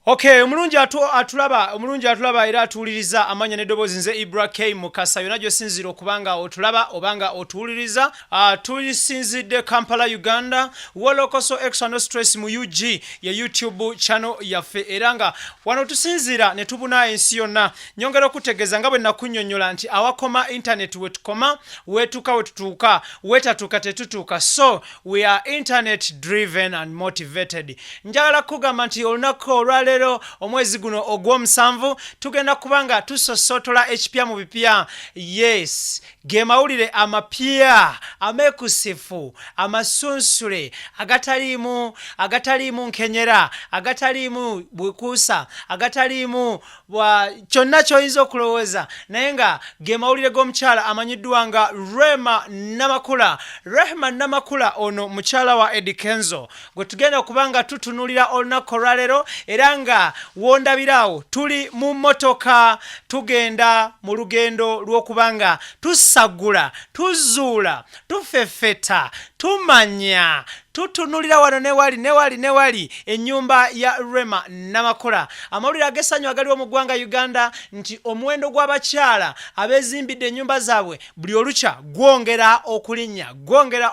Okay, omulungi atulaba era atuwuliriza amanya n'eddoboozi nze IBRAH Mukasa yonna gy'osinzira okubanga otulaba obanga otuwuliriza. Tulisinzidde Kampala, Uganda, WOLOKOSO extra no stress mu UG ye YouTube channel yaffe era nga wano tusinzira ne tubuna ensi yonna. Nyongera okutegeeza nga bwe nakunnyonnyola nti awakoma internet wetukoma wetuka wetutuuka wetatuuka tetutuuka, so we are internet driven and motivated. Njagala kugamba nti olunaku olwaleero omwezi guno ogw'omusanvu tugenda kubanga tusosotola ekipya mu bipya. Yes, ge mawulire amapya amekusifu amasunsule agataliimu nkenyera agataliimu bwekuusa agataliimu kyonna ky'oyinza okulowooza naye nga ge mawulire g'omukyala amanyiddwa nga Rehma Namakula ono mukyala wa Eddie Kenzo gwe tugenda okubanga tutunulira olunaku olwaleero era nga wondabiraawo tuli mu mmotoka tugenda mu lugendo lw'okubanga tusagula tuzuula tufeffeta tumanya tutunulira wano newali ennyumba ya REMA Namakula. Amawulire ag'essanyu agaliwo mu ggwanga Uganda nti omuwendo gw'abakyala abeezimbidde ennyumba zaabwe buli olukya gwongera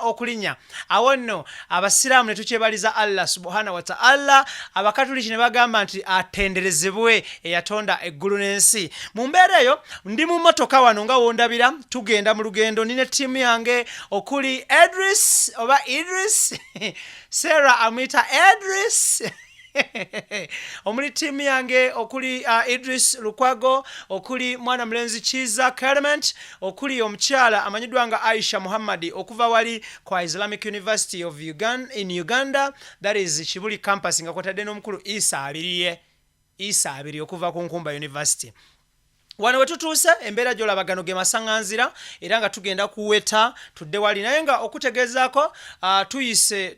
okulinnya. Awo nno abasiraamu ne tukyebaliza Allah subhanahu wa ta'ala, abakatuliki ne bagamba nti atenderezebwe eyatonda eggulu n'ensi. Mu mbeera eyo ndi mu mmotoka wano nga wondabira tugenda mu lugendo nine ttiimu yange okuli Idris Sarah amwita Idris omuli ttiimu yange okuli Idris Lukwago, okuli mwana mulenzi Kiza Clement, okuli omukyala amanyiddwa nga Aisha Muhammadi okuva wali kwa Islamic University of Uganda, that is Kibuli campus, nga kwotadde n'omukulu Isa Abiri okuva ku Nkumba University. Wano wetutuuse embeera gy'olaba gano ge masaŋŋanzira era nga tugenda kuweta tudde wali naye nga okutegeezaako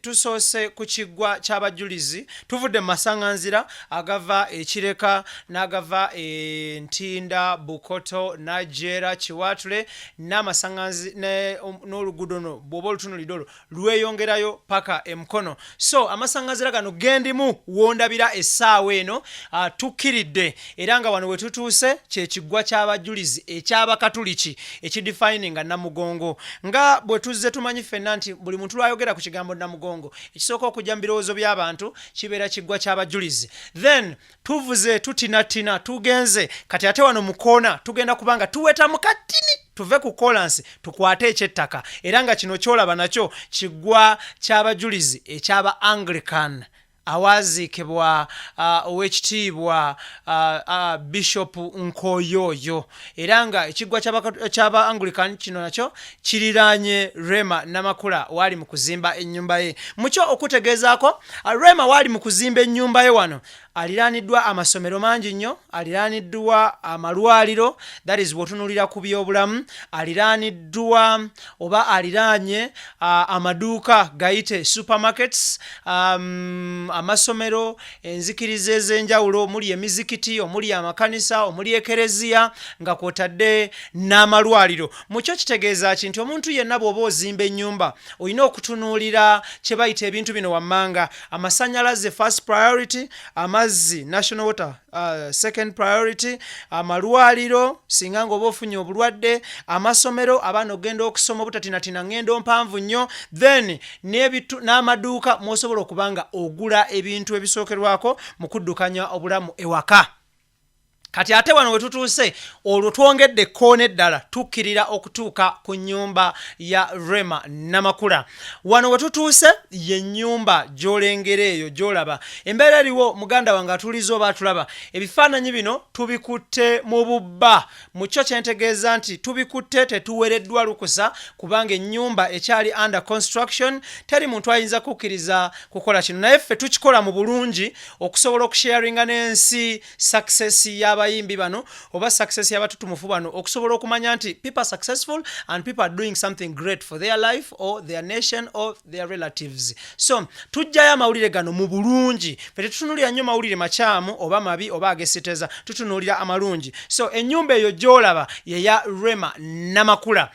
tusoose ku kiggwa ky'abajulizi tuvudde mu masaŋŋanzira agava Kireka n'agava Ntinda, Bukoto, Najera, Kiwatule n'oluguudo no bw'oba olutunulidde olwo lweyongerayo paka Mukono. So amasaŋŋanzira gano gendimu wondabira essaawa eno tukkiridde era nga wano wetutuuse kyekigwa ky'abajulizi eky'abakatuliki ekidefininga Namugongo nga bwe tuzze tumanyi ffenna nti buli muntu lwayogera ku kigambo Namugongo ekisooka okujja mu birowoozo by'abantu kibeera kiggwa ky'abajulizi. Then tuvuze tutinatina tugenze kati ate wano mu koona tugenda kubanga tuweta mu katini tuve ku kolansi tukwate ekyettaka era nga kino kyolaba nakyo kiggwa ky'abajulizi eky'aba Anglican awaziikibwa owekitiibwa Bishop Nkoyoyo era nga ekiggwa ky'aba Anglican kino nakyo kiriraanye REMA Namakula wali mu kuzimba ennyumba ye. Mukyo okutegeezaako REMA wali mu kuzimba ennyumba ye wano aliraaniddwa amasomero mangi nnyo, aliraaniddwa amalwaliro, that is bw'otunuulira ku byobulamu, aliraaniddwa oba aliraanye amaduuka gayite supermarkets, amasomero, enzikiriza ez'enjawulo omuli emizikiti, omuli amakanisa, omuli ekereziya nga kwotadde n'amalwaliro. Mukyo kitegeeza ki nti omuntu yenna bw'oba ozimba ennyumba olina okutunuulira kye bayita ebintu bino wammanga: amasannyalaze first priority, amazzi national water second priority, amalwaliro singa ng'oba ofunye obulwadde, amasomero abaana ogenda okusoma obutatina ngendo mpanvu nnyo, then n'amaduuka mw'osobola okubanga ogula ebintu ebisookerwako mu kuddukanya obulamu ewaka. Kati ate wano wetutuuse olwo twongedde ekkoona eddala tukkirira okutuuka ku nnyumba ya REMA Namakula. Wano wetutuuse ye nnyumba gy'olengera eyo gy'olaba. Embeera eriwo muganda wange atuliza oba atulaba, ebifaananyi bino tubikutte mu bubba. Mu kyo kyentegeeza nti tubikutte tetuwereddwa lukusa kubanga ennyumba ekyali under construction, teri muntu ayinza kukkiriza kukola kino naye ffe tukikola mu bulungi okusobola okusharinga n'ensi success y'aba y'abayimbi bano oba success y'abatutumufu bano okusobola okumanya nti people are successful and people are doing something great for their life or their nation or their relatives. So tujjayo amawulire gano mu bulungi, fete tutunulira nnyo mawulire makyamu oba mabi oba agesiteza, tutunulira amalungi. So ennyumba eyo gy'olaba ye ya REMA Namakula.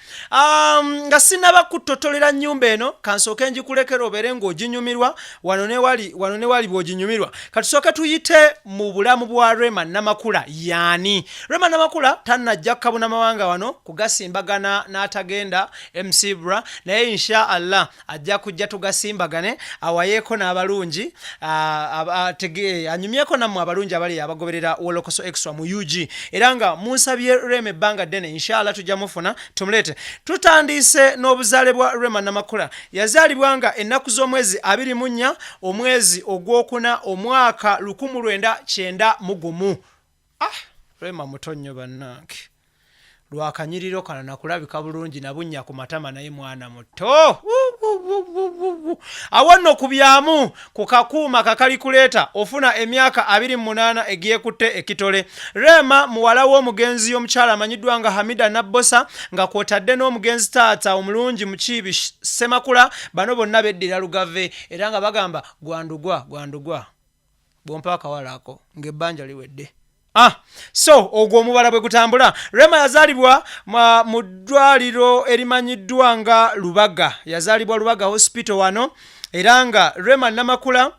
Nga sinaba kutotolera nnyumba eno kansooke ngikulekera obeere ng'oginyumirwa wano ne wali bw'oginyumirwa. Katusooke tuyite mu bulamu bwa REMA Namakula yaani. REMA Namakula tannajja kabuna mawanga wano kugasimbagana n'atagenda MC IBRAH, naye insha Allah ajja kujja tugasimbagane awayeeko n'abalungi anyumyeko nammwe abalungi abali abagoberera WOLOKOSO extra mu UG. Era nga munsabye REMA ebbanga ddene insha Allah tujja mufuna tumulete. Tutandise n'obuzaale bwa REMA Namakula. Yazaalibwa nga ennaku z'omwezi 24 omwezi ogwokuna omwaka 1991. REMA mutonyo bannange. Lwakanyiriro kana nakulabika bulungi nabunnya ku matama naye mwana muto. Awanno kubyamu ku kakuuma kakalikuleta ofuna emyaka 28 egiekutte ekitole. REMA muwala w'omugenzi y'omukyala amanyiddwa nga Hamida Nabbosa nga kwotadde n'omugenzi taata omulungi Mukiibi Semakula, bano bonna beddira lugave era nga bagamba gwandugwa bwompa akawalako ng'ebbanja liwedde. So ogwo omubala bwe gutambula. REMA yazaalibwa mu ddwaliro erimanyiddwa nga Lubaga. Yazaalibwa Lubaga Hospital wano era nga REMA Namakula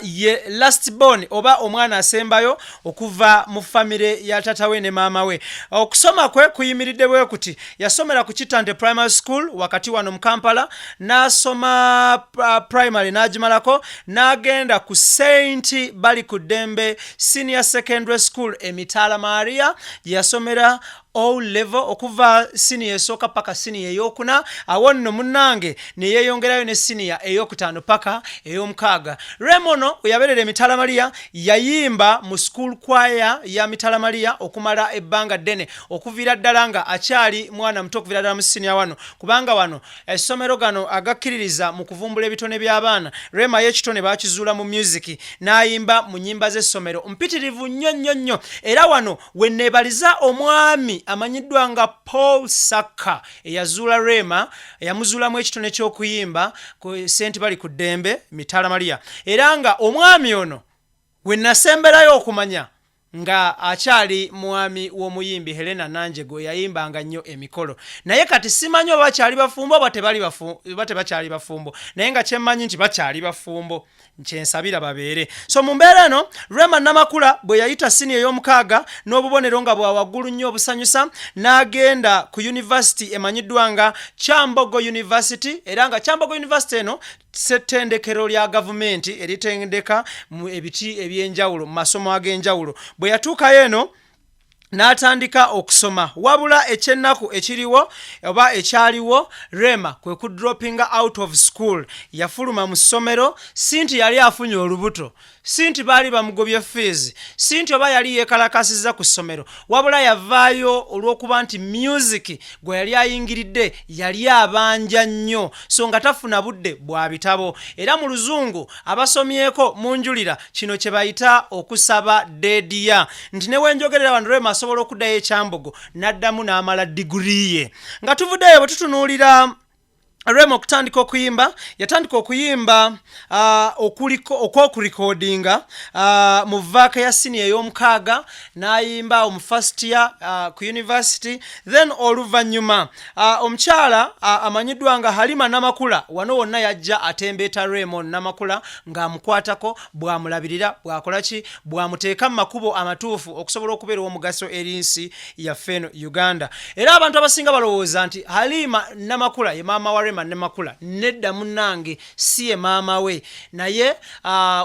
ye last born oba omwana asembayo okuva mu famire ya tatawe ne maama we. Okusoma kwe kuyimiridde bwe kuti yasomera ku Kitante Primary School wakati wano mu Kampala, n'asoma primary n'agimalako, n'agenda ku Saint Bali Kudembe Senior Secondary School Emitala Maria yasomera O level okuva senior esooka paka senior eyokuna. Awo nno munnange ne yeeyongerayo ne senior eyokutaano paka ey'omukaaga. REMA ono yabeerera Emitala Maria yayimba mu school choir ya Mitala Maria okumala ebbanga ddene okuviira ddala nga akyali mwana muto okuviira ddala mu senior wano, kubanga wano essomero gano agakkiririza mu kuvumbula ebitone by'abaana. REMA y'ekitone baakizuula mu music n'ayimba mu nnyimba z'essomero mpitirivu nnyo era wano we neebaliza omwami amanyiddwa nga Paul Saka eyazuula REMA yamuzuulamu ekitone ky'okuyimba ku St. Bali Kudembe Mitala Maria, era nga omwami ono we nasemberayo okumanya nga akyali mwami w'omuyimbi Helena Nanjego yayimbanga nnyo emikolo, naye kati simanyi oba bakyali bafumbo oba tebakyali bafumbo, naye nga kyemmanyi nti bakyali bafumbo, nkyensabira babeere. So mu mbeera eno REMA Namakula bwe yayita sini ey'omukaaga n'obubonero nga bwa waggulu nnyo obusanyusa, n'agenda ku university emanyiddwa nga Kyambogo University, era nga Kyambogo University eno settendekero lya gavumenti eritendeka mu ebiti ebyenjawulo mu masomo ag'enjawulo. Bwe yatuukayo eno n'atandika okusoma, wabula ekyennaku ekiriwo oba ekyaliwo REMA kwe kudropinga out of school. Yafuluma mu ssomero, sinti yali afunye olubuto, sinti baali bamugobye fees, sinti oba yali yeekalakasiza ku ssomero, wabula yavaayo olw'okuba nti music gwe yali ayingiridde yali abanja nnyo, so nga tafuna budde bwa bitabo. Era mu luzungu abasomyeko munjulira kino kye bayita okusaba dedia, nti newenjogerera wano REMA asobola okuddayo ekyambogo n'addamu n'amala diguri ye. Nga tuvuddeyo bwe tutunuulira REMA okutandika okuyimba, yatandika okuyimba okwokurekodinga mu vaaka ya siniya ey'omukaaga, n'ayimba mu first year ku university, then oluvannyuma omukyala amanyiddwa nga Halima Namakula wano wonna yajja atembeeta REMA Namakula ng'amukwatako, bw'amulabirira, bw'akolaki, bw'amuteeka mu makubo amatuufu okusobola okubeera ow'omugaso eri nsi yaffe eno Uganda. Era abantu abasinga balowooza nti Halima Namakula ye maama wa REMA Namakula. Nedda munnange si ye maama we, naye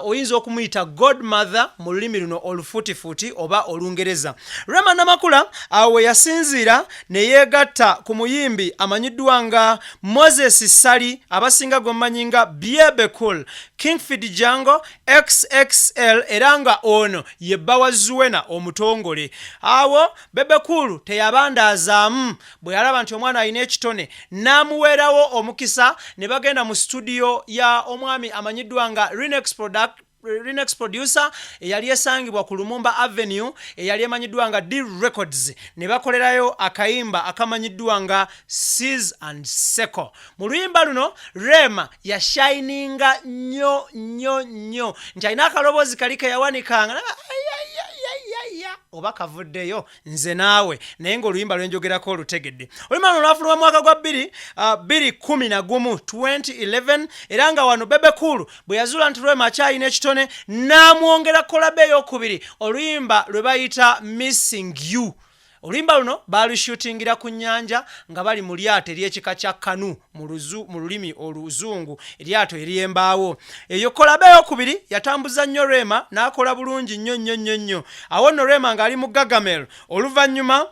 oyinza okumuyita godmother mu lulimi luno olufutifuti oba Olungereza. REMA Namakula awe yasinziira ne yeegatta ku muyimbi amanyiddwa nga Moses Sali, abasinga gwemanyi nga Biebe Cool, Kingfid Jango, XXL, era nga ono ye Bawa Zuwena omutongole. Awo Bebe Cool teyabandaazaamu, bwe yalaba nti omwana alina ekitone n'amuweerawo omukisa, ne bagenda mu studio ya omwami amanyiddwa nga Renex Linux producer eyali esangibwa ku Lumumba Avenue eyali emanyiddwa nga D Records ne bakolerayo akayimba akamanyiddwa nga Sis and Seko. Mu luyimba luno REMA yashininga nnyo nti alina akaloboozi kali keyawanikanga oba kavuddeyo nze naawe naye ng'oluyimba lwenjogerako olutegedde. Oluyimba luno lwafulumwa mu mwaka gwa 2011 era nga wano Bebe Cool bwe yazuula nti REMA akyalina ekitone n'amwongera kolabe ey'okubiri oluyimba lwe bayita Missing You. Oluyimba luno balushutingira ku nnyanja nga bali mu lyato ery'ekika kya kanu mu lulimi oluzungu, eryato ery'embaawo. Eyo kolabe ey'okubiri yatambuza nnyo REMA n'akola bulungi nnyo. Awo nno REMA ng'ali mu Gargamel oluvannyuma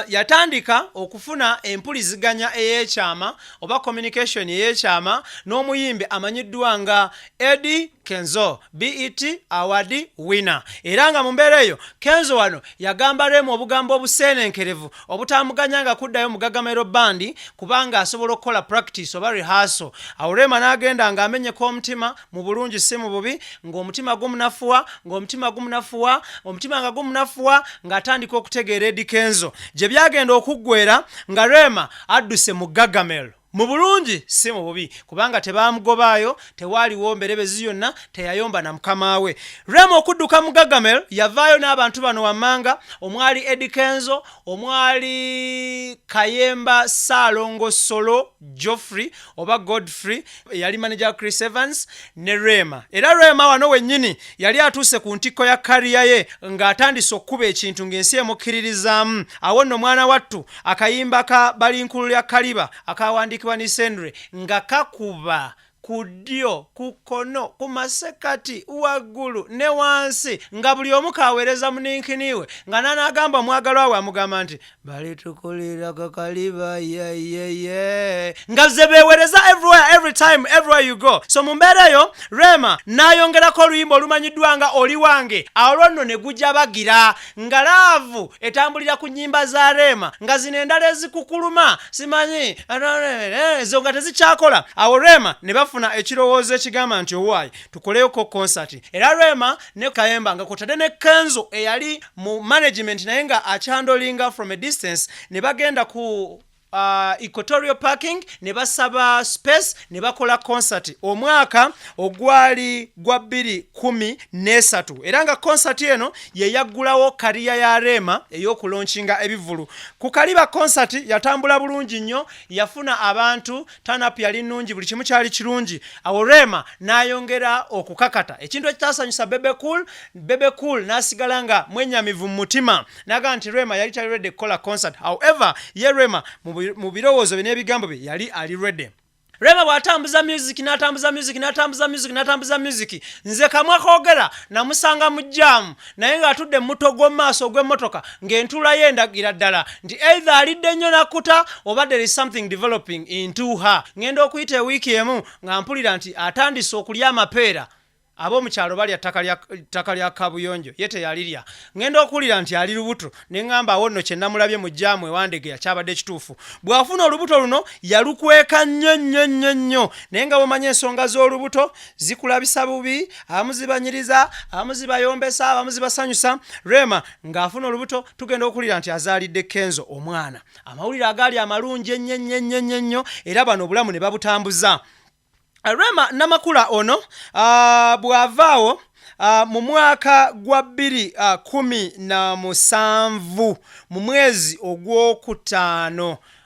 yatandika okufuna empuliziganya ey'ekyama oba communication ey'ekyama n'omuyimbi amanyiddwa nga Eddie Kenzo BET Award winner. Era nga mu mbeera eyo Kenzo wano yagamba REMA obugambo obuseenenkerevu obutamuganyanga kuddayo mu Gagamero bandi kubanga asobola okukola practice oba rehearsal. Awo REMA n'agenda ng'amenyeko omutima mu bulungi si mu bubi, ng'omutima gumunafuwa ng'atandika okutegeera Eddie Kenzo gye byagenda okuggwera nga REMA adduse mu Gagamel mu bulungi si mu bubi kubanga tebamugobaayo, tewaaliwo mberebezi yonna, teyayomba na mukama we. REMA okudduka mu Gagamel yavaayo n'abantu bano wammanga, omwali Eddie Kenzo, omwali Kayemba Salongo Solo Geoffrey oba Godfrey yali manager Chris Evans ne REMA. Era REMA wano wennyini yali atuuse ku ntikko ya kariya ye ng'atandise okkuba ekintu ng'ensi emukkiririzaamu. Awo nno mwana wattu akayimba ka Balinkulu lya Kaliba akawandiika Sendre nga kakuba ku ddyo, ku kkono, ku masekati, waggulu ne wansi nga buli omu kaweereza muninkiniwe nga n'anaagamba omwagalwa we amugamba nti balitukulira kakaliba ye nga ze beewereza every time everywhere you go. So mu mbeera eyo REMA n'ayongerako oluyimba olumanyiddwa nga Oli Wange. Awo nno ne gujja bagira nga laavu etambulira ku nnyimba za REMA nga zino endala ezikukuluma simanyi zo nga tezikyakola. Awo REMA ne bafuna ekirowoozo ekigamba nti owaayi tukoleyoko concert. Era REMA ne Kayemba nga kwotadde ne Kenzo eyali mu management naye nga akyandolinga from a distance ne bagenda ku Equatorial Parking ne basaba space ne bakola concert omwaka ogwali gwa 2013. Era nga concert eno ye yaggulawo kariya ya REMA ey'okulaunchinga ebivulu. Ku Kaliba concert yatambula bulungi nnyo, yafuna abantu, turn-up yali nnungi, buli kimu kyali kirungi. Awo REMA n'ayongera okukakata ekintu ekitaasanyusa Bebe Cool n'asigala nga mwennyamivu mu mutima n'agamba nti REMA yali tali ready kukola concert. However ye REMA mu birowoozo bye n'ebigambo bye yali ali ready. REMA bw'atambuza music nze kamwe koogera namusanga mu jaamu naye ng'atudde mu muto gw'omu maaso gw'emmotoka ng'entula ye ndagira ddala nti either alidde nnyo nakkuta oba there is something developing into her. Ngenda okuyita ewiiki emu nga mpulira nti atandise okulya amapeera. Ab'omu kyalo balya ttaka lya kabuyonjo ye teyalirya. Ngenda okuwulira nti ali lubuto ne ŋŋamba awo nno kye namulabye mu jjaamu ewandegeya kyabadde kituufu. Bw'afuna olubuto luno yalukweka nnyo naye nga bw'omanya ensonga z'olubuto zikulabisa bubi, abamu zibanyiriza, abamu zibayombesa, abamu zibasanyusa. REMA ng'afuna olubuto tugenda okuwulira nti azaalidde Kenzo omwana. Amawulire agaali amalungi ennyo era bano obulamu ne babutambuza. REMA Namakula ono bw'avaawo mu mwaka gwa 2017 mu mwezi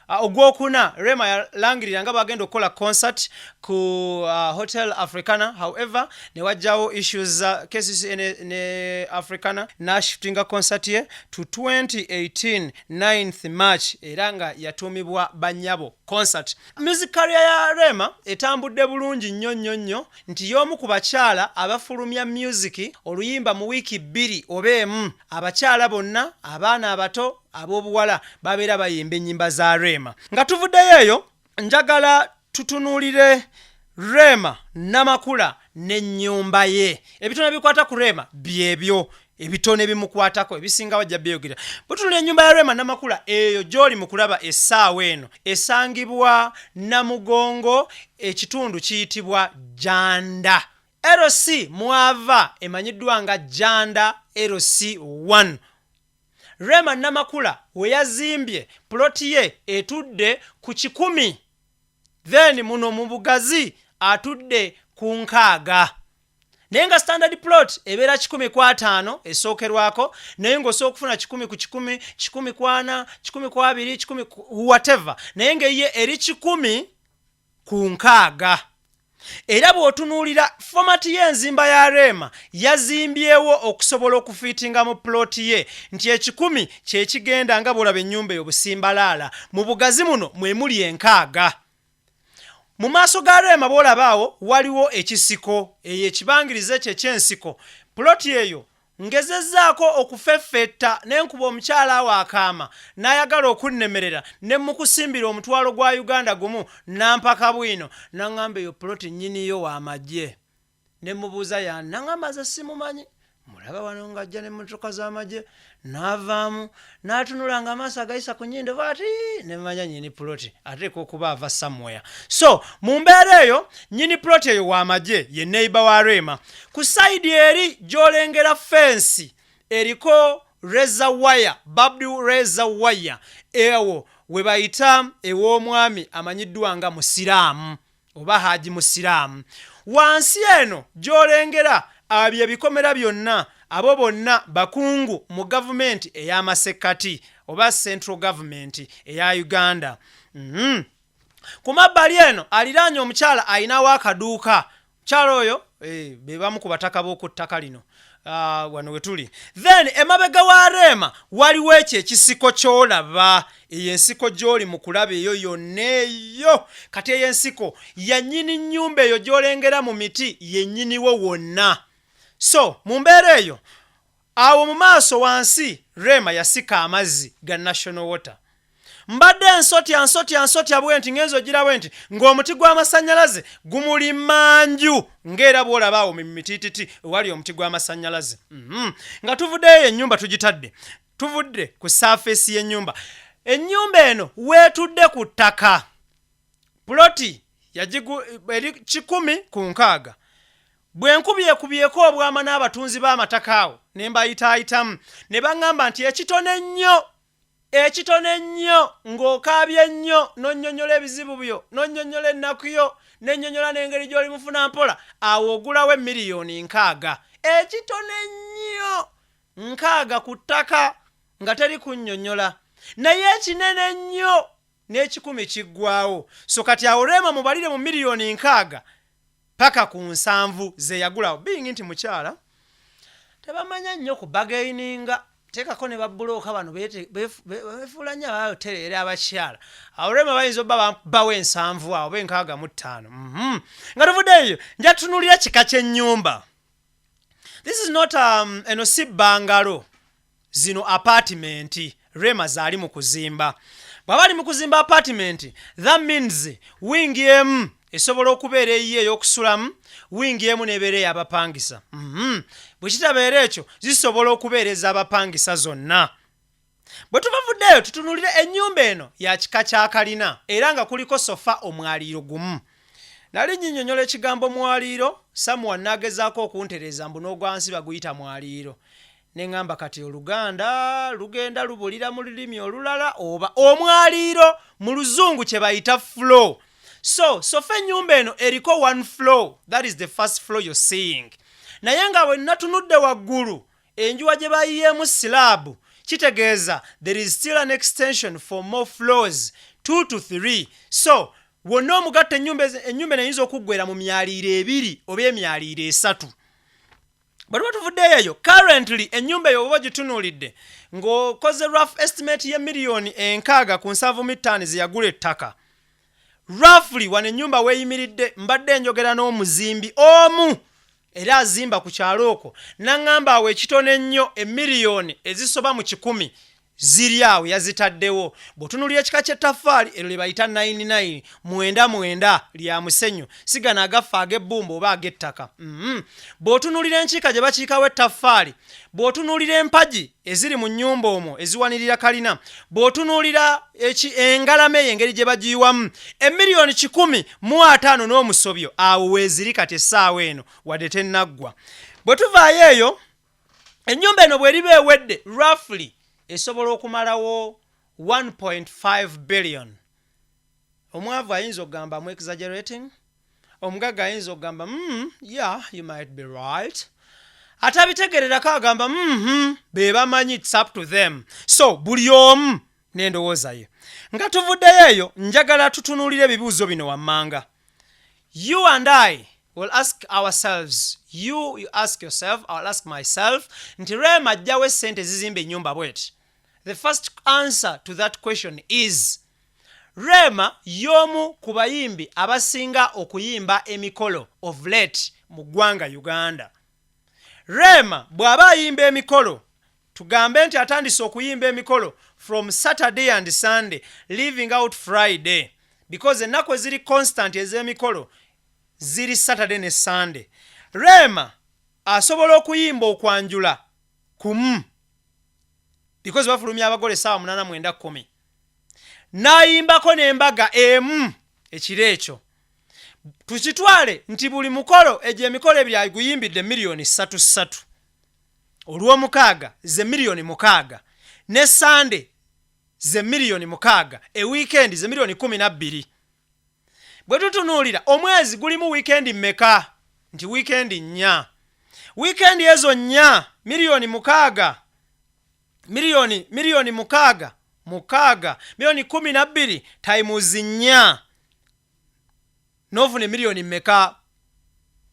ogwokuna REMA yalangirira nga bagenda okukola concert ku Hotel Africana. However ne wajjawo issues za KCC ne Africana n'ashiftinga concert ye to 2018 9th March era nga yatuumibwa Banyabo concert. Music career ya REMA etambudde bulungi nnyo nti y'omu ku bakyala abafulumya music oluyimba mu wiiki 2 oba emu. Abakyala bonna, abaana abato, ab'obuwala babeera bayimba ennyimba za REMA. Nga tuvuddeyo eyo njagala tutunuulire REMA Namakula n'ennyumba ye. Ebitone bikwata ku REMA byebyo ebitone bimukwatako ebisinga wajja byogera. Butunula ennyumba ya REMA Namakula eyo gy'oli mu kulaba essaawa eno esangibwa Namugongo, ekitundu kiyitibwa Janda. LC mwava emanyiddwa nga Janda LC1. REMA Namakula we yazimbye ploti ye etudde ku 10, then muno mu bugazi atudde ku 6. Naye nga standard plot ebeera 10/5 esookerwako, naye ng'osobola okufuna 10 ku 10, 10 ku 4, 10 ku 2, 10 ku whatever, naye ng'eye eri 10 ku 6. Era bw'otunuulira fomati y'enzimba ya REMA yazimbyewo okusobola okufiitinga mu ploti ye nti 10 kye kigenda nga bw'olaba ennyumba ey'obusimbalaala mu bugazi muno mwe muli 6. Mu maaso ga REMA bw'olabaawo waliwo ekisiko, eyo ekibangirize kye ky'ensiko. Ploti eyo ngezezzaako okufeffetta ne nkuba omukyala awo akaama n'ayagala okunnemerera ne mukusimbira omutwalo gwa Uganda gumu nampaka bwino n'aŋŋamba eyo ploti nnyiniyo w'amagye. Ne mubuuza yani n'aŋŋamba ze simumanyi. Mulaba wano ng'ajja n'emmotoka z'amagye n'avaamu n'atunula ng'amaaso agayisa ku nnyindo bw'ati ne mmanya nnyini ploti ateeka okuba ava somewhere. So mu mbeera eyo nnyini ploti eyo w'amagye ye neighbor wa REMA. Ku sayidi eri gy'olengera fensi eriko razor wire, barbed razor wire, ewo we bayita ew'omwami amanyiddwa nga Musiraamu oba Haji Musiraamu. Wansi eno gy'olengera bye bikomera byonna abo bonna bakungu mu gavumenti ey'amasekkati oba central government eya Uganda. Ku mabbali eno aliraanye omukyala ayinawo akaduuka. Mukyala oyo be bamu ku bataka b'oku ttaka lino wano we tuli. Then emabega wa REMA waliwo ekyo ekisiko ky'olaba, eyo ensiko gy'oli mu kulaba eyo yonna eyo. Kati eyo ensiko yannyini nnyumba eyo gy'olengera mu miti yennyiniwo wonna. So mu mbeera eyo awo mu maaso wansi REMA yasika amazzi ga national water. Mbadde nsotya bwenti ngenzo girawe nti ng'omuti gw'amasannyalaze gumuli manju ng'era bw'olaba awo mu mitititi wali omuti gw'amasannyalaze. Nga tuvuddeyo ennyumba tugitadde, tuvudde ku surface y'ennyumba. Ennyumba eno weetudde ku ttaka. Ploti eri 10 ku 6. Bwe nkubyekubyeko obwama n'abatunzi b'amataka awo ne mbayitaayitamu ne baŋŋamba nti ekitone nnyo ng'okaabye nnyo n'onnyonnyola ebizibu byo n'onnyonnyola ennaku yo n'ennyonnyola n'engeri gy'oli mufuna mpola awo ogulawo miliyoni 6. Ekitone nnyo 6 ku ttaka nga teri kunnyonnyola, naye ekinene nnyo n'ekikumi kiggwawo. So kati awo REMA mubalire mu miliyoni 6 paka ku 7 ze yagulawo, bingi nti mukyala tebamanya nnyo ku bagaininga. Teekako ne babbulooka bano beefuula nnyo abayoterera abakyala. Awo REMA bayinza obba bawo 7 awo oba 65. Nga tuvuddeeyo nja tutunuulira kika ky'ennyumba. This is not eno si bangalo, zino apartment REMA zaali mu kuzimba. Bw'aba ali mu kuzimba apartment, that means wing emu esobola okubeera eyiye ey'okusulamu, wingi emu n'ebeera ey'abapangisa. Bwe kitabeera ekyo zisobola okubeera ez'abapangisa zonna. Bwe tubavuddeyo tutunuulire ennyumba eno ya kika kya kalina era nga kuliko sofa omwaliiro gumu. Nali nnyonnyola ekigambo mwaliiro, Samuel n'agezaako okuntereeza mbu n'ogwansi baguyita mwaliiro. Ne ŋŋamba kati Oluganda lugenda lubulira mu lulimi olulala oba omwaliiro mu Luzungu kye bayita floor. So sofa ennyumba eno eriko 1 floor, that is the first floor you're seeing. Naye nga bwe natunudde waggulu enjuwa gye bayiyeemu slab, kitegeeza there is still an extension for more floors, 2 to 3. So wonna omugatta ennyumba eno eyinza okuggwera mu myaliiro 2 oba emyaliiro 3. Bwe tuba tuvuddeyo eyo, currently ennyumba eyo oba gitunuulidde ng'okoze rough estimate ye miliyoni 6 ku 7 ze yagula ettaka. Roughly wano ennyumba weeyimiridde mbadde njogera n'omuzimbi omu era azimba ku kyalo okwo n'aŋŋamba awo ekitone nnyo emiliyoni ezisoba mu 10 ziri awo yazitaddewo. Bw'otunuulira ekika ky'ettaffaali eryo lye bayita 99 99 lya musenyu sigana agaffe ag'ebbumba oba ag'ettaka. Bw'otunuulira enkiika gye bakiikawo ettaffaali, bw'otunuulira empagi eziri mu nnyumba omwo eziwanirira kalina, bw'otunuulira engalama eyo engeri gye bagiyiwamu, emiliyoni 150 n'omusobyo awo weeziri kati essaawa eno wadde tennaggwa. Bwe tuvaayo eyo, ennyumba eno bw'eriba ewedde roughly esobola okumalawo 1.5 billion. Omwavu ayinza okugamba mu exaggerating, omugagga ayinza okugamba yeah, you might be right. Atabitegererako agamba be bamanyi, it's up to them. So buli omu n'endowooza ye. Nga tuvuddeyo eyo, njagala tutunuulire ebibuuzo bino wammanga. You and I will ask ourselves, you ask yourself, I'll ask myself, nti REMA ajjawo essente zizimba ennyumba bweti. The first answer to that question is REMA y'omu ku bayimbi abasinga okuyimba emikolo of late mu ggwanga Uganda. REMA bw'aba ayimba emikolo, tugambe nti atandise okuyimba emikolo from Saturday and Sunday, leaving out Friday, because ennaku eziri constant ez'emikolo ziri Saturday ne Sunday. REMA asobola okuyimba okwanjula kumu, because bafulumya abagole essaawa 8-9-10, n'ayimbako n'embaga emu ekiro ekyo. Tukitwale nti buli mukolo egyo emikolo ebiri aguyimbidde miliyoni 3 olw'omukaaga ze miliyoni 6, ne Sunday ze miliyoni 6, e weekend ze miliyoni 12. Bwe tutunuulira omwezi gulimu weekend mmeka? Nti weekend 4. Weekend ezo 4 miliyoni 6, miliyoni 6, miliyoni 12 times 4 n'ofune miliyoni mmeka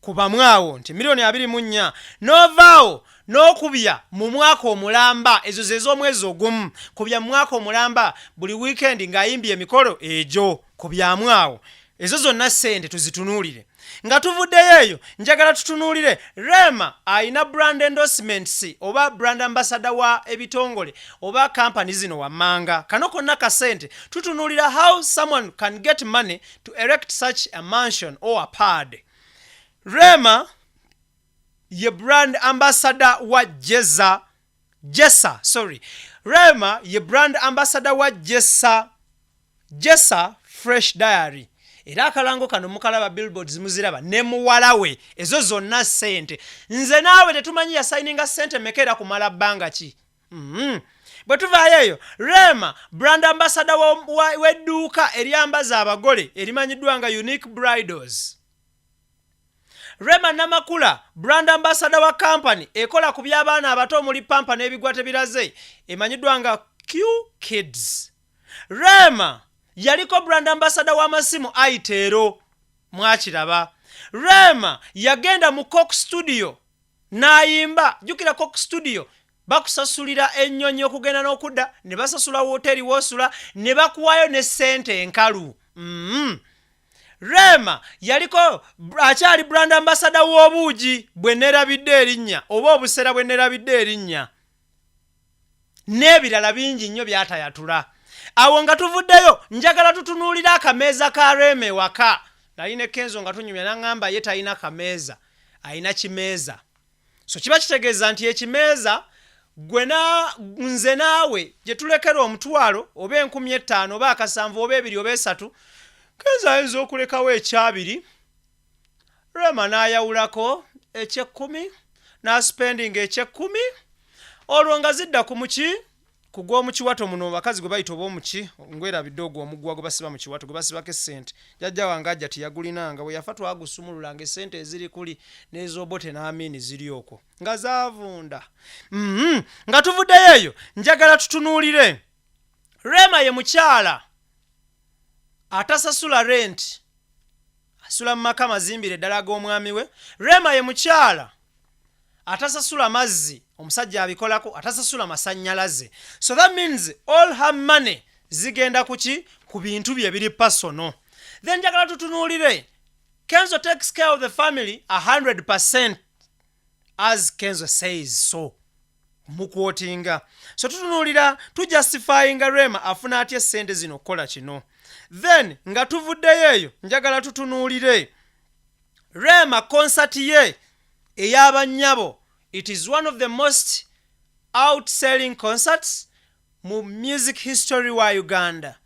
kubamwawo? Nti miliyoni 24. N'ovaawo n'okubya mu mwaka omulamba, ezo ze z'omwezi ogumu, kubya mu mwaka omulamba buli weekend ng'ayimbye emikolo egyo kubyamwawo. Ezo zonna ssente tuzitunuulire. Nga tuvuddeyo eyo, njagala tutunuulire REMA ayina brand endorsements oba brand ambassador wa ebitongole oba company zino wammanga. Kano konna kasente tutunuulira how someone can get money to erect such a mansion or a pad. REMA ye brand ambassador wa REMA ye brand ambassador wa Jessa Fresh Diary. Era akalango kano mukalaba billboards muziraba ne muwalawe, ezo zonna ssente. Nze naawe tetumanyi yasayininga ssente mekera kumala bbanga ki. Bwe tuvaayo eyo, REMA brand ambassador w'edduuka eryambaza abagole erimanyiddwa nga Unique Bridals. REMA Namakula brand ambassador wa company ekola ku by'abaana abato omuli pampa n'ebigwa tebiraze emanyiddwa nga Q Kids. REMA yaliko brand ambassador w'amasimu Aitero, mwakiraba. REMA yagenda mu Coke Studio n'ayimba. Jjukira Coke Studio bakusasulira ennyonyi okugenda n'okudda, ne basasula woteri wosula, ne bakuwayo ne ssente enkalu. REMA yaliko akyali brand ambassador w'obuugi bwe neerabidde erinnya oba obusera bwe neerabidde erinnya, n'ebirala bingi nnyo byatayatula. Awo nga tuvuddeyo, njagala tutunuulira akameeza ka REMA ewaka. Naline Kenzo nga tunyumya n'aŋŋamba ye talina kameeza, ayina kimeeza. So kiba kitegeeza nti ekimeeza nze naawe gye tulekera omutwalo oba 50,000 oba 7 oba 2 oba 3, Kenzo ayinza okulekawo ekyabiri, REMA n'ayawulako eky'ekumi, n'aspending eky'ekumi, olwo nga zidda ku muki kugwa mu kiwato muno bakazi gwe bayita oba omuki ngwerabidde ogwo omugwa gwe basiba mu kiwato gwe basibako essente. Jjajja wange ajja tiyagulinanga, bwe yafa twagusumululanga essente eziri kuli n'ez'obote n'amiini ziri okwo nga zaavunda. Nga tuvuddeyo eyo, njagala tutunuulire REMA ye mukyala atasasula rent, asula mu maka mazimbire ddala g'omwami we. REMA ye mukyala atasasula mazzi, omusajja abikolako, atasasula masannyalaze. So that means all her money zigenda kuki ku bintu bye biri personal. Then njagala tutunuulire Kenzo takes care of the family 100% as Kenzo says so. mukwotinga. So tutunulira tujustifyinga REMA afuna atya sente zino kola kino. Then nga tuvuddeyo eyo njagala tutunulire REMA concert ye ey'abanyabo. It is one of the most outselling concerts mu music history wa Uganda.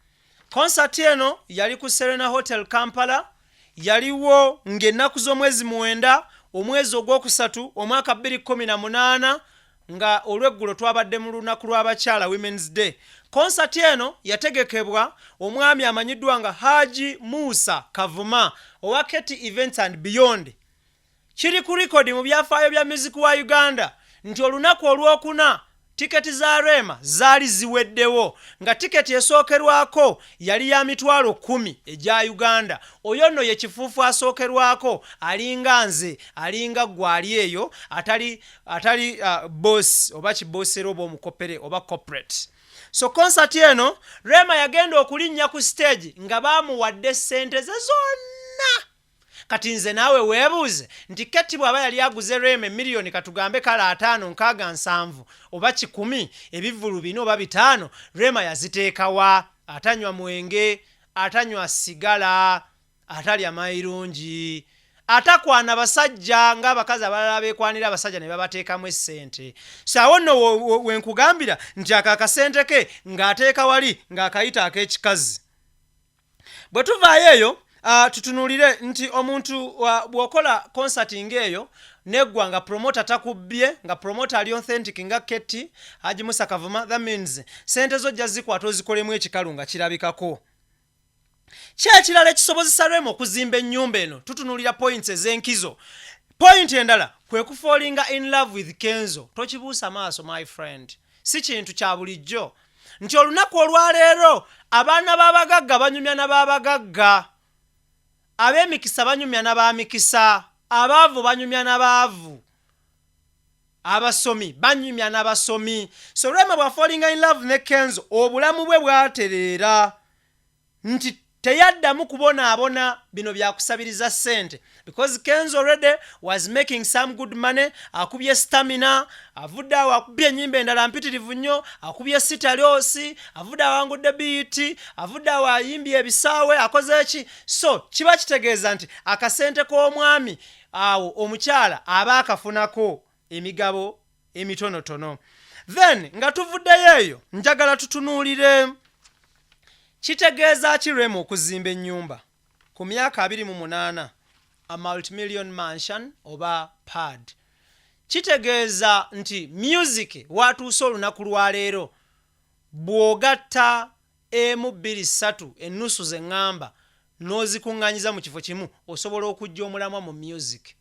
Concert eno yali ku Serena Hotel Kampala, yaliwo ng'ennaku z'omwezi 9 omwezi ogwokusatu omwaka 2018 nga olweggulo twabadde mu lunaku lw'abakyala Women's Day. Concert eno yategekebwa omwami amanyiddwa nga Haji Musa Kavuma owa Keti Events and Beyond. Kiri ku record mu byafaayo bya music wa Uganda nti olunaku olwokuna tiketi za REMA zaali ziweddewo, nga tiketi esookerwako yali ya mitwalo 10 egya Uganda. Oyo nno ye kifuufu asookerwako alinga nze, alinga gwali eyo atali boss oba kibossero oba omukopere oba corporate. So concert eno REMA yagenda okulinnya ku stage nga baamuwadde sente ze zonna. Kati nze naawe weebuuze nti Keti bw'aba yali aguze REMA miliyoni katugambe kala 5, 6, 7 oba 10 ebivulu 4 oba 5, REMA yaziteeka wa? Atanywa mwenge, atanywa sigala, atalya mayirungi, atakwana basajja ng'abakazi abalala beekwanira abasajja ne babateekamu essente. So awo nno wenkugambira nti akakasente ke ng'ateeka wali ng'akayita ak'ekikazi. Bwe tuvaayo eyo tutunulire nti omuntu bw'okola concerting eyo neggwa nga promoter takubbye, nga promoter ali authentic nga Keti Haji Musa Kavuma, that means sente zo jja zikwata ozikolemu ekikalu nga kirabikako. Kyekirala ekisobozesa REMA okuzimba ennyumba eno tutunulira points ez'enkizo. Point endala kwe kufallinga in love with Kenzo. Tokibuusa maaso my friend, si kintu kya bulijjo nti olunaku olwaleero abaana b'abagagga banyumya n'ab'abagagga, ab'emikisa banyumya n'ab'amikisa, abaavu banyumya n'abaavu, abasomi banyumya n'abasomi. So REMA bw'afallinga in love ne Kenzo obulamu bwe bwatereera nti teyaddamu kubonaabona bino byakusabiriza ssente, because Kenzo already was making some good money. Akubye stamina, avudde awo akubye ennyimba endala mpitirivu nnyo, akubye sitalyosi, avudde awangudde biiti, avudde awo ayimbye ebisaawe, akoze eki. So kiba kitegeeza nti akasente k'omwami awo omukyala aba akafunako emigabo emitonotono. Then nga tuvuddeyo eyo njagala tutunuulire kitegeeza ki REMA okuzimba ennyumba ku myaka 28, a multi-million mansion oba pad. Kitegeeza nti music watuuse olunaku lwaleero bw'ogatta 1, 2, 3 ennusu ze ŋŋamba n'ozikuŋŋanyiza mu kifo kimu osobola okujja omulamwa mu music.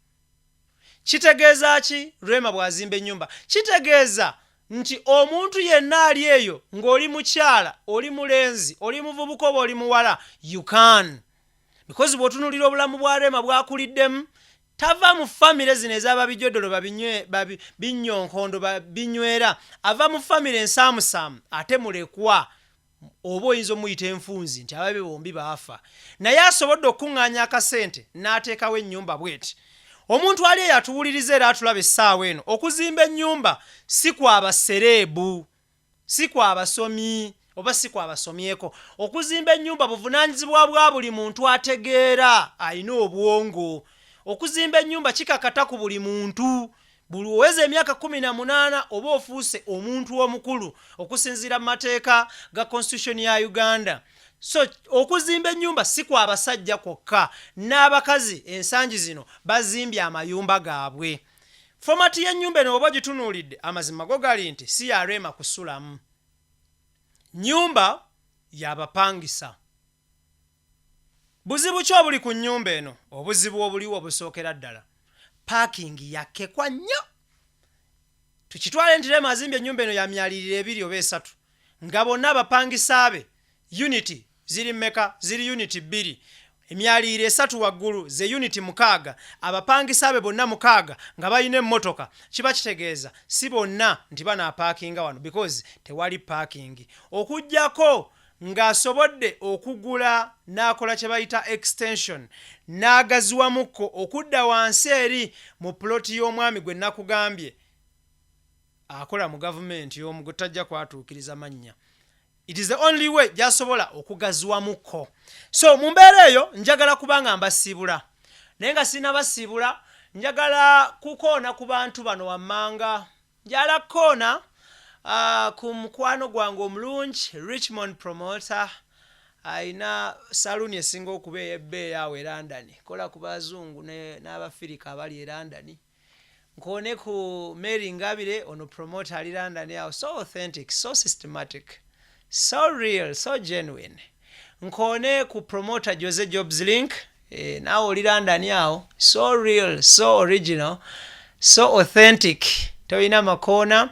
Kitegeeza ki REMA bw'azimba ennyumba? Kitegeeza nti omuntu yenna ali eyo ng'oli mukyala, oli mulenzi, oli muvubuka oba oli muwala, you can. Because bw'otunulira obulamu bwa REMA bwakuliddemu, tava mu famire zino ez'ababijodolo binyonkondo binywera, ava mu famire ensaamusaamu ate mulekwa oba oyinza omuyita enfunzi nti ababe bombi baafa, naye asobodde okuŋŋaanya akasente n'ateekawo ennyumba bweti. Omuntu ali eyo atuwuliriza era atulaba essaawa eno, okuzimba ennyumba si kwa basereebu, si kwa basomi oba si kwa basomyeko. Okuzimba ennyumba buvunaanyizibwa bwa buli muntu ategeera alina obwongo. Okuzimba ennyumba kikakata ku buli muntu. Buli oweza emyaka 18 oba ofuuse omuntu omukulu okusinziira mu mateeka ga constitution ya Uganda. So okuzimba ennyumba si kwa abasajja kwokka, n'abakazi ensangi zino bazimbye amayumba gaabwe. Fomati y'ennyumba eno oba gitunuulidde amazima go gali nti si ya REMA kusulamu. Nnyumba y'abapangisa. Buzibu ki obuli ku nnyumba eno? Obuzibu obuliwo obusookera ddala, parking yakekwa nnyo. Tukitwale nti REMA azimbye ennyumba eno ya myaliriro 2 oba 3, nga bonna abapangisa be unity ziri mmeka? Ziri unity 2, emyaliriro 3 waggulu ze unity 6, abapangisa be bonna 6 nga balina emmotoka. Kiba kitegeeza si bonna nti banaapakinga wano, because tewali parking. Okujjako ng'asobodde okugula n'akola kye bayita extension n'agaziwamukko okudda wansi eri mu ploti y'omwami gwe nakugambye akola mu government y'omu gotajja kwatuukiriza mannya. It is the only way jasobola okugazwamuko. So mu mbeera eyo njagala kubanga mbasiibula. Naye nga sina basiibula, njagala kukoona ku bantu bano wammanga. Njala koona ku mukwano gwange omulungi Richmond promoter ayina saluni esinga okuba ey'ebbeeyi awo e London. Kola ku bazungu n'abafirika abali e London. Nkone ku Mary Ngabire ono promoter ali London awo. So authentic, so systematic, so real, so genuine. Nkone ku promoter Jose Jobs Link. Nawo oli London awo. So real, so original, so authentic. Toyina makoona.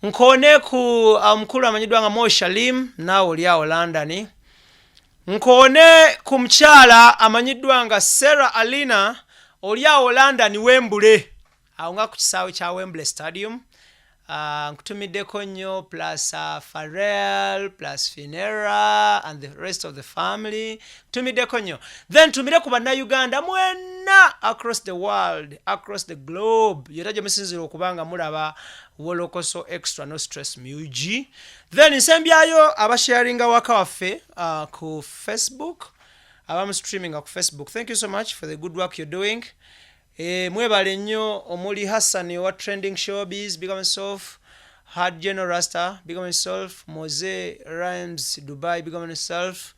Nkone ku mukulu amanyiddwa nga Mo Shalim. Nawo oli awo London. Nkone ku mukyala amanyiddwa nga Sarah Alina. Oli awo London Wembley. Awo nga ku kisaawe kya Wembley Stadium. Nkutumiddeko nnyo plus Pharrell plus Finera and the rest of the family. Nkutumiddeko nnyo. Then tumire ku bannayuganda mwenna across the world, across the globe. Yera gye musinzira okubanga mulaba Wolokoso Extra No Stress Mugi. Then nsembyayo abasharinga waka waffe ku Facebook. Abamu streaming ku Facebook. Thank you so much for the good work you're doing. Mwebale nnyo omuli Hassan wa Trending Showbiz, big up yourself. Hard General Rasta, big up yourself. Mose Rhymes Dubai, big up yourself.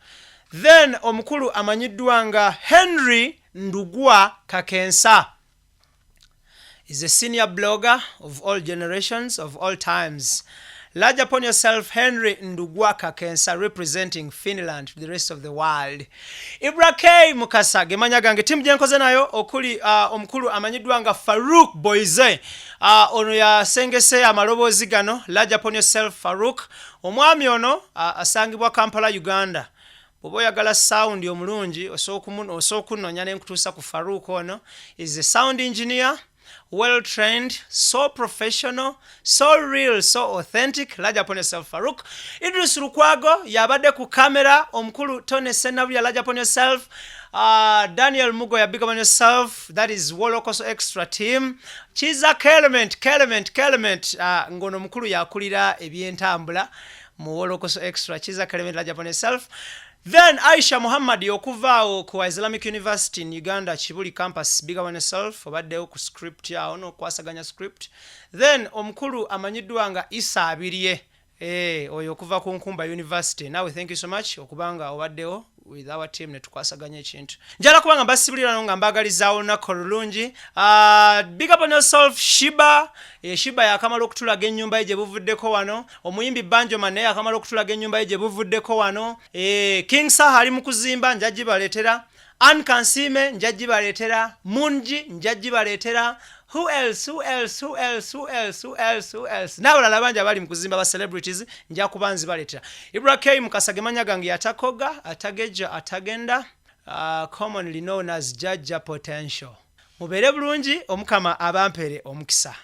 Then omukulu amanyiddwa nga Henry Ndugwa Kakensa is a senior blogger of all generations, of all times. Large upon yourself, Henry Ndugwa Kakensa, representing Finland to the rest of the world. IBRAH Mukasa, gemanya gange timu jenkoze nayo okuli omukulu amanyiddwa nga Farouk Boyze. Ono ya sengese amalobozi gano. Large upon yourself, Farouk. Omwami ono asangibwa Kampala, Uganda. Bw'oba oyagala sound omulungi osookunoonya n'enkutuusa ku Farouk ono. Is a sound engineer. Well trained, so professional, so real, so authentic. Large upon yourself, Farouk. Idris Lukwago, yabade ku camera. Omkulu Tony Senabria, large upon yourself. Daniel Mugo, ya big upon yourself. That is Wolokoso Extra team. Chiza Kelement. Ngono mkulu yakulira ebyentambula mu Wolokoso Extra. Chiza Kelement, large upon yourself. Then Aisha Muhammad okuvaawo ku Islamic University in Uganda Chibuli campus, big up on yourself. Obaddewo ku script yawo no kwasaganya script. Then omukulu amanyiddwa nga Isa Abiriye oyo okuva ku Nkumba University. Now thank you so much okubanga obaddewo with our team netukwasaganya ekintu. Njala kubanga basibulira nga mbagalizaawo olunaku olulungi. Big up on yourself Shiba. Shiba yakamala okutulaga ennyumba ye gye buvuddeko wano. Omuyimbi Banjoman naye yakamala okutulaga ennyumba ye gye buvuddeko wano. King Saha ali mu kuzimba njajji baleetera. Ann Kansime njajji baleetera. Munji njajji baleetera. Who else? N'abalala bangi abali mu kuzimba ba celebrities nja kubanzi baleetera. IBRAH Mukasa gemanya gange yatakoga, atageja, atagenda. Commonly known as Judge Potential. Mubeere bulungi, omukama abampere omukisa.